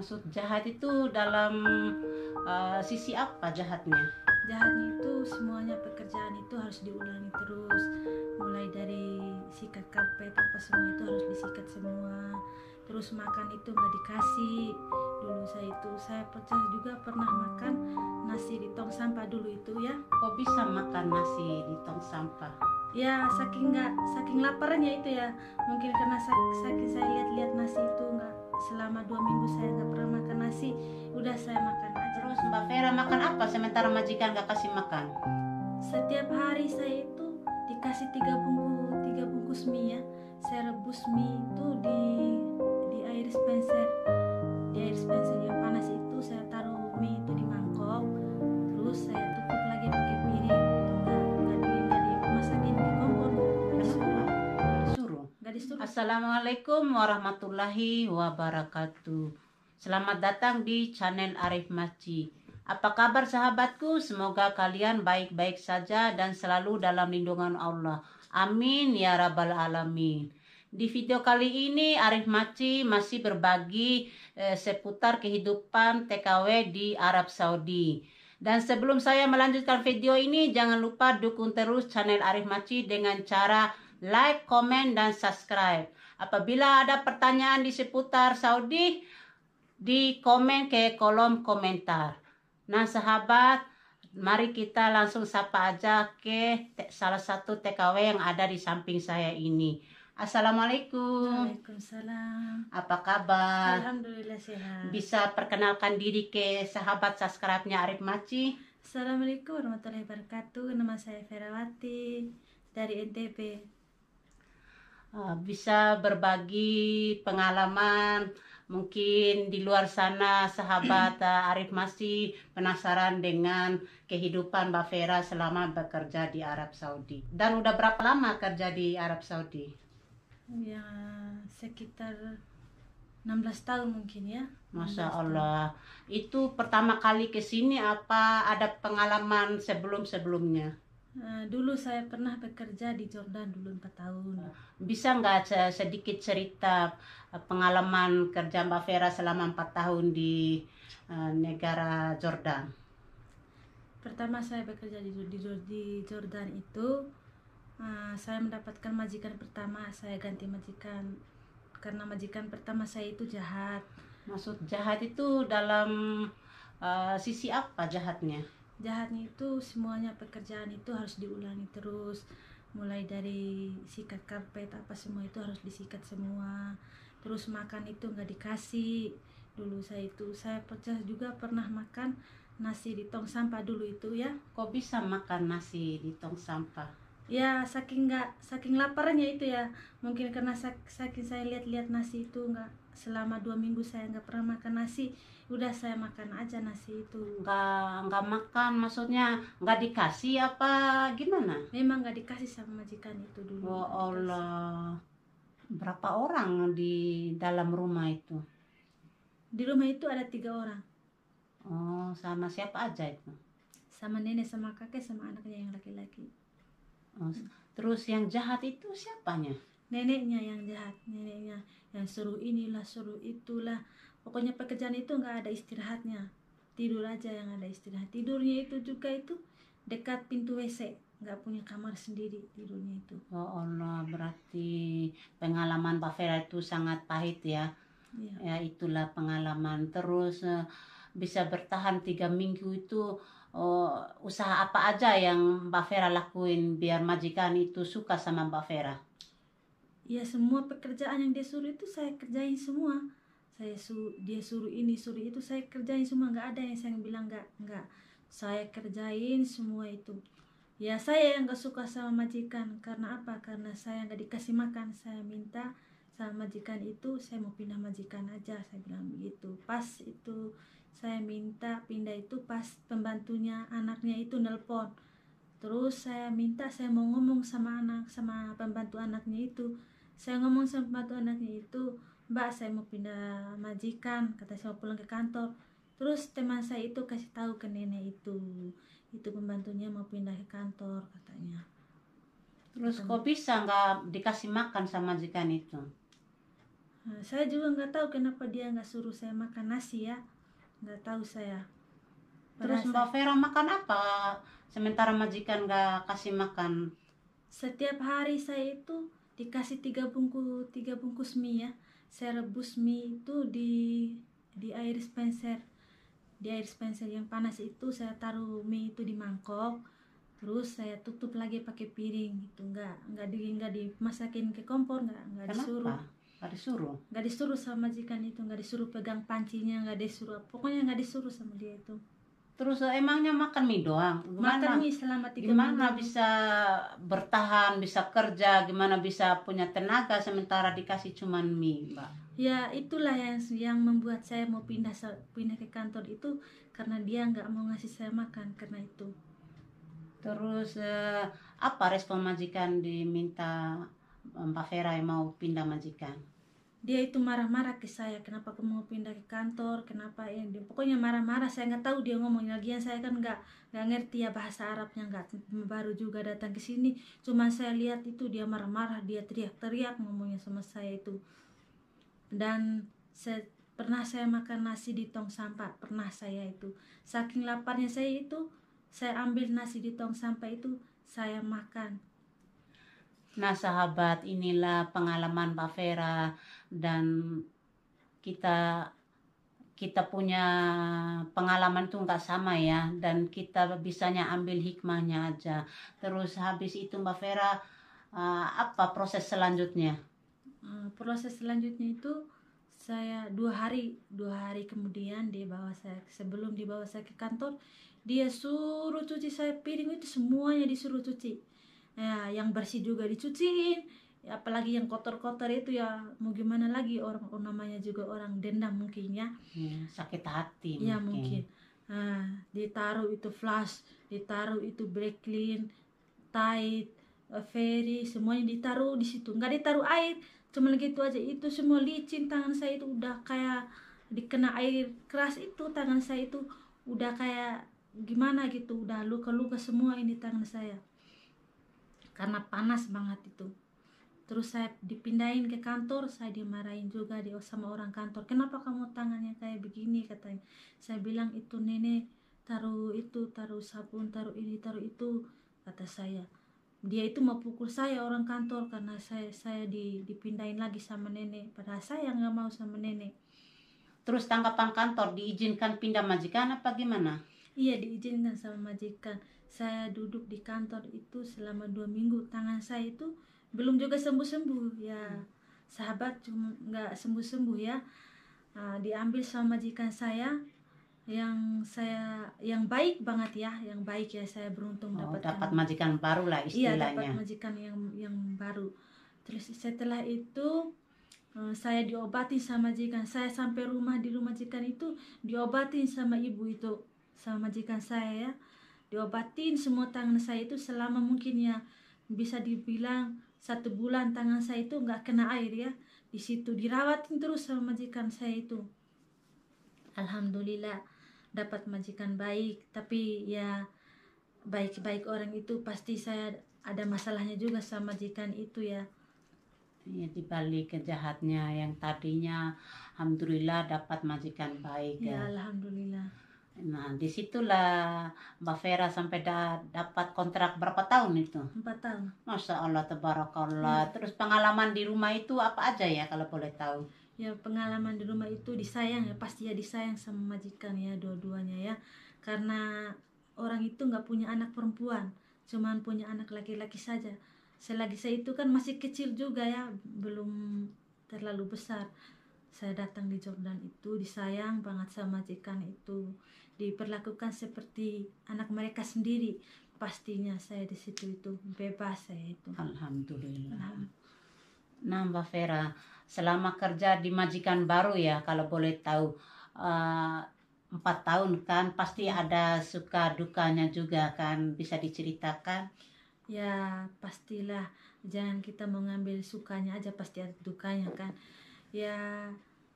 Maksud jahat itu dalam sisi apa jahatnya? Jahatnya itu semuanya pekerjaan itu harus diulangi terus, mulai dari sikat karpet apa semua itu harus disikat semua. Terus makan itu nggak dikasih. Dulu saya pecah juga pernah makan nasi di tong sampah dulu itu ya. Kok bisa makan nasi di tong sampah? Ya saking laparnya itu ya, mungkin karena saking saya lihat nasi itu nggak, selama 2 minggu saya nggak pernah makan nasi, udah saya makan aja. Terus Mbak Vera makan apa sementara majikan gak kasih makan? Setiap hari saya itu dikasih 3 bungkus mie ya. Saya rebus mie itu di air dispenser, yang panas itu. Saya taruh mie itu di mangkok, terus saya tutup lagi pakai piring. Nggak dimasakin di kompor. Nggak disuruh. Assalamualaikum warahmatullahi wabarakatuh. Selamat datang di channel Arif Maci. Apa kabar sahabatku? Semoga kalian baik-baik saja dan selalu dalam lindungan Allah. Amin ya rabbal alamin. Di video kali ini Arif Maci masih berbagi seputar kehidupan TKW di Arab Saudi. Dan sebelum saya melanjutkan video ini, jangan lupa dukung terus channel Arif Maci dengan cara like, komen, dan subscribe. Apabila ada pertanyaan di seputar Saudi, di komen ke kolom komentar. Nah sahabat, mari kita langsung sapa aja ke salah satu TKW yang ada di samping saya ini. Assalamualaikum. Waalaikumsalam. Apa kabar? Alhamdulillah sehat. Bisa perkenalkan diri ke sahabat subscribe-nya Arif Maci? Assalamualaikum warahmatullahi wabarakatuh. Nama saya Ferawati dari NTB. Bisa berbagi pengalaman, mungkin di luar sana sahabat Arif masih penasaran dengan kehidupan Mbak Vera selama bekerja di Arab Saudi. Dan udah berapa lama kerja di Arab Saudi? Ya sekitar 16 tahun mungkin ya. Masya Allah. Itu pertama kali ke sini apa ada pengalaman sebelum-sebelumnya? Dulu saya pernah bekerja di Jordan dulu 4 tahun. Bisa nggak sedikit cerita pengalaman kerja Mbak Vera selama 4 tahun di negara Jordan? Pertama saya bekerja di Jordan itu, saya mendapatkan majikan pertama. Saya ganti majikan karena majikan pertama saya itu jahat. Maksud jahat itu dalam sisi apa jahatnya? Jahatnya itu semuanya pekerjaan itu harus diulangi terus, mulai dari sikat karpet apa semua itu harus disikat semua. Terus makan itu nggak dikasih. Dulu saya pecah juga pernah makan nasi di tong sampah dulu itu ya. Kok bisa makan nasi di tong sampah? Ya saking laparnya itu ya, mungkin karena saking saya lihat nasi itu nggak, selama 2 minggu saya nggak pernah makan nasi, udah saya makan aja nasi itu. Nggak makan, maksudnya nggak dikasih apa gimana? Memang nggak dikasih sama majikan itu dulu. Oh Allah, berapa orang di dalam rumah itu? Di rumah itu ada 3 orang. Oh, sama siapa aja itu? Sama nenek, sama kakek, sama anaknya yang laki-laki. Oh, terus yang jahat itu siapanya? Neneknya yang jahat, neneknya yang suruh inilah suruh itulah. Pokoknya pekerjaan itu nggak ada istirahatnya, tidur aja yang ada istirahat. Tidurnya itu juga itu dekat pintu WC, nggak punya kamar sendiri tidurnya itu. Oh Allah, berarti pengalaman Mbak Vera itu sangat pahit ya. Ya. Ya itulah pengalaman. Terus bisa bertahan 3 minggu itu, usaha apa aja yang Mbak Vera lakuin biar majikan itu suka sama Mbak Vera? Ya semua pekerjaan yang dia suruh itu saya kerjain semua. Dia suruh ini suruh itu saya kerjain semua, nggak ada yang saya bilang nggak. Saya kerjain semua itu. Ya saya yang nggak suka sama majikan, karena apa? Karena saya nggak dikasih makan. Saya minta sama majikan itu, saya mau pindah majikan aja, saya bilang begitu. Pas itu saya minta pindah itu, pas pembantunya anaknya itu nelpon. Terus saya minta, saya mau ngomong sama pembantu anaknya itu. Saya ngomong sama pembantu anaknya itu, Mbak saya mau pindah majikan, kata saya mau pulang ke kantor. Terus teman saya itu kasih tahu ke nenek itu pembantunya mau pindah ke kantor katanya. Terus kok bisa nggak dikasih makan sama majikan itu? Saya juga nggak tahu kenapa dia nggak suruh saya makan nasi ya, nggak tahu saya. Terus Padahal Mbak Vera makan apa? Sementara majikan gak kasih makan. setiap hari saya itu dikasih tiga bungkus mie ya. Saya rebus mie itu di air dispenser. Di air dispenser yang panas itu saya taruh mie itu di mangkok. Terus saya tutup lagi pakai piring gitu. Nggak dimasakin ke kompor, nggak disuruh. Kenapa? Gak disuruh. Nggak disuruh sama majikan itu, nggak disuruh pegang pancinya, nggak disuruh, pokoknya nggak disuruh sama dia itu. Terus emangnya makan mie doang? Makan mie selama 3 Gimana minggu. bisa bertahan, bisa kerja, gimana bisa punya tenaga sementara dikasih cuman mie, Mbak? Ya itulah yang membuat saya mau pindah ke kantor itu, karena dia nggak mau ngasih saya makan karena itu. Terus apa respon majikan diminta Mbak Vera yang mau pindah majikan? Dia itu marah-marah ke saya, kenapa kamu mau pindah ke kantor, kenapa ya, pokoknya marah-marah. Saya nggak tahu dia ngomong, lagian saya kan nggak ngerti ya bahasa Arabnya, nggak, baru juga datang ke sini. Cuma saya lihat itu dia marah-marah, dia teriak-teriak ngomongnya sama saya itu. Dan pernah saya makan nasi di tong sampah, pernah saya itu saking laparnya saya itu, saya ambil nasi di tong sampah itu, saya makan. Nah sahabat, inilah pengalaman Mbak Vera, dan kita punya pengalaman tuh nggak sama ya, dan kita bisanya ambil hikmahnya aja. Terus habis itu Mbak Vera, apa proses selanjutnya? Proses selanjutnya itu saya 2 hari kemudian sebelum dibawa saya ke kantor, dia suruh cuci saya piring itu, semuanya disuruh cuci ya, yang bersih juga dicuciin ya, apalagi yang kotor-kotor itu ya mau gimana lagi, orang namanya juga orang dendam mungkin ya. Sakit hati Ya mungkin. mungkin. Ditaruh itu flash, ditaruh itu black clean, Tide, Fairy, semuanya ditaruh di situ. Nggak ditaruh air, cuma gitu aja. Itu semua licin, tangan saya itu udah kayak dikena air keras itu, tangan saya itu udah kayak gimana gitu, udah luka-luka semua ini tangan saya. Karena panas banget itu. Terus saya dipindahin ke kantor, saya dimarahin juga sama orang kantor. Kenapa kamu tangannya kayak begini, katanya. Saya bilang itu nenek taruh sabun, taruh ini, taruh itu, kata saya. Dia itu mau pukul saya, orang kantor, karena saya dipindahin lagi sama nenek. Padahal saya nggak mau sama nenek. Terus tanggapan kantor, diizinkan pindah majikan apa gimana? Iya, diizinkan sama majikan. Saya duduk di kantor itu selama 2 minggu. Tangan saya itu belum juga sembuh-sembuh ya, sahabat, cuma nggak sembuh-sembuh ya. Diambil sama majikan saya yang baik banget ya, yang baik ya. Saya beruntung Dapat majikan baru lah iya, istilahnya. dapat majikan yang baru. Terus setelah itu saya diobatin sama majikan saya, sampai di rumah majikan itu diobatin sama ibu itu, sama majikan saya ya, diobatin semua tangan saya itu selama mungkin ya bisa dibilang 1 bulan. Tangan saya itu nggak kena air ya, di situ dirawatin terus sama majikan saya itu. Alhamdulillah dapat majikan baik, tapi ya baik-baik orang itu pasti saya ada masalahnya juga sama majikan itu ya. Ya, di balik kejahatnya yang tadinya alhamdulillah dapat majikan baik Ya, ya. alhamdulillah. Nah, disitulah Mbak Vera sampai dapat kontrak berapa tahun itu? 4 tahun. Masya Allah, tabarakallah. Terus pengalaman di rumah itu apa aja ya kalau boleh tahu? Ya, pengalaman di rumah itu disayang ya, pasti ya disayang sama majikan ya, dua-duanya ya. Karena orang itu nggak punya anak perempuan, cuman punya anak laki-laki saja. Selagi saya itu kan masih kecil juga ya, belum terlalu besar. Saya datang di Jordan itu disayang banget sama majikan itu, diperlakukan seperti anak mereka sendiri. Pastinya saya di situ itu bebas saya itu. Alhamdulillah. Nah Mbak Vera, selama kerja di majikan baru ya kalau boleh tahu, 4 tahun kan pasti ada suka dukanya juga kan, bisa diceritakan? Ya pastilah, jangan kita mau ngambil sukanya aja, pasti ada dukanya kan ya.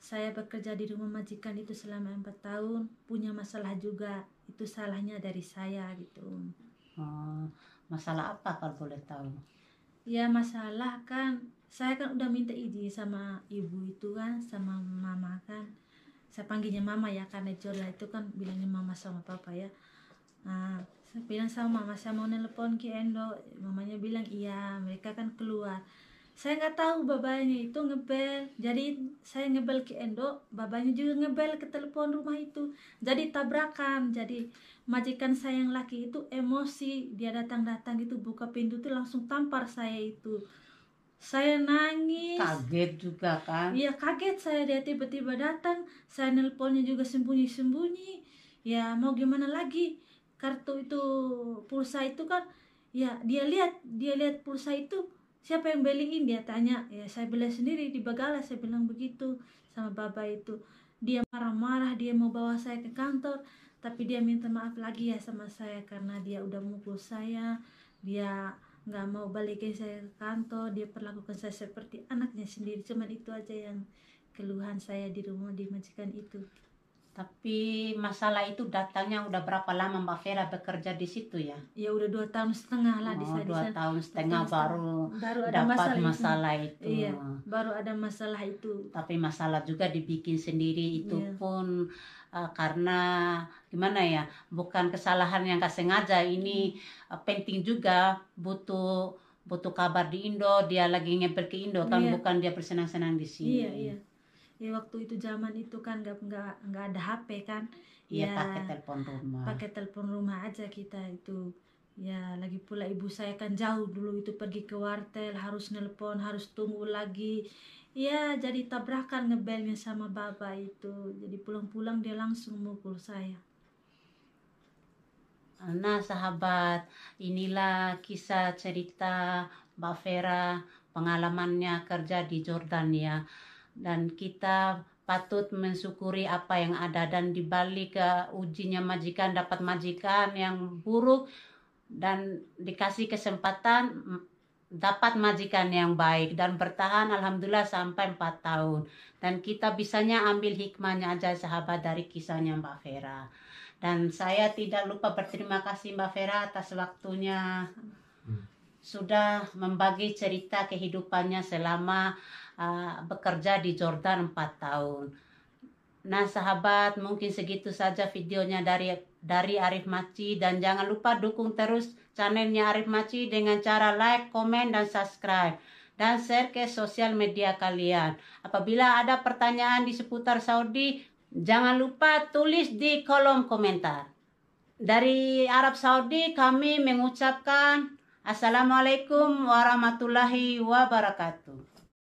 Saya bekerja di rumah majikan itu selama 4 tahun, punya masalah juga, itu salahnya dari saya gitu. Masalah apa kalau boleh tahu? Ya masalah kan saya kan udah minta izin sama ibu itu kan, sama mama kan. Saya panggilnya mama ya, karena Jordan itu kan bilangnya mama sama papa ya. Nah, saya bilang sama mama, saya mau nelpon Ki Endo. Mamanya bilang iya, mereka kan keluar. Saya nggak tahu babanya itu ngebel, jadi saya ngebel Ki Endo, babanya juga ngebel ke telepon rumah itu. Jadi tabrakan, jadi majikan saya yang laki itu emosi, dia datang-datang itu buka pintu tuh langsung tampar saya itu. Saya nangis. Kaget juga kan? Iya kaget saya, dia tiba-tiba datang. Saya nelponnya juga sembunyi-sembunyi. Ya mau gimana lagi? Kartu itu, pulsa itu kan, ya dia lihat pulsa itu, siapa yang beliin, dia tanya. Ya saya beli sendiri di Bagala, saya bilang begitu sama bapak itu. Dia marah-marah, dia mau bawa saya ke kantor, tapi dia minta maaf lagi ya sama saya karena dia udah mukul saya. Dia nggak mau balikin saya ke kantor, dia perlakukan saya seperti anaknya sendiri. Cuman itu aja yang keluhan saya di rumah, di majikan itu. Tapi masalah itu datangnya udah berapa lama Mbak Vera bekerja di situ ya? Ya udah 2 tahun setengah lah di Oh, sana. 2 tahun setengah baru ada dapat masalah masalah itu. Iya, baru ada masalah itu. Tapi masalah juga dibikin sendiri itu Iya. pun karena gimana ya, bukan kesalahan yang gak sengaja. Ini penting juga, butuh kabar di Indo, dia lagi ngepel ke Indo kan, Iya. bukan dia bersenang-senang di sini. Iya. Ya waktu itu zaman itu kan nggak ada HP kan. Iya, Ya pakai telepon rumah. pakai telepon rumah aja kita itu. Ya lagi pula ibu saya kan jauh dulu itu, pergi ke wartel, harus nelpon, harus tunggu lagi. Ya jadi tabrakan ngebelnya sama bapak itu. Jadi pulang-pulang dia langsung mukul saya. Nah sahabat, inilah kisah cerita Mbak Vera, pengalamannya kerja di Jordania. Dan kita patut mensyukuri apa yang ada, dan dibalik ujinya majikan, dapat majikan yang buruk dan dikasih kesempatan dapat majikan yang baik dan bertahan alhamdulillah sampai 4 tahun. Dan kita bisanya ambil hikmahnya aja sahabat dari kisahnya Mbak Vera. Dan saya tidak lupa berterima kasih Mbak Vera atas waktunya, sudah membagi cerita kehidupannya selama bekerja di Jordan 4 tahun. Nah sahabat, mungkin segitu saja videonya dari Arif Maci, dan jangan lupa dukung terus channelnya Arif Maci dengan cara like, komen, dan subscribe, dan share ke sosial media kalian. Apabila ada pertanyaan di seputar Saudi, jangan lupa tulis di kolom komentar. Dari Arab Saudi kami mengucapkan Assalamualaikum warahmatullahi wabarakatuh.